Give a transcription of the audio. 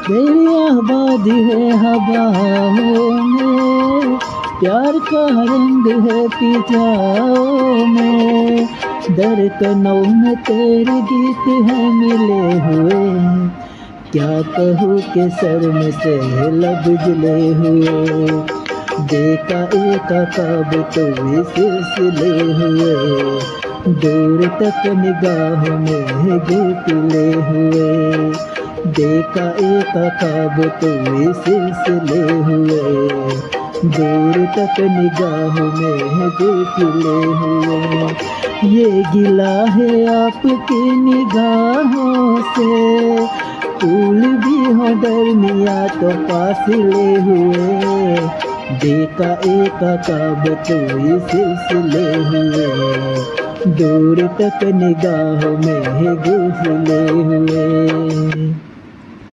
तेरी आबादी है हवाओं में, प्यार का रंग है फिजाओं में, धड़कनों में तेरे गीत हैं मिले हुए। क्या कहूँ के शर्म से लब जले हुए, देखा एक ख्वाब तो सिलसिले हुए, दूर तक निगाह में घुटले हुए, देखा एक ख्वाब तो सिलसिले हुए, दूर तक निगाह में घुटले हुए। ये गिला है आपकी निगाहों से, फूल भी हो दरमिया तो फासले हुए, देखा एक ख्वाब तो सिलसिले हुए, दूर तक निगाह में घुसले हुए।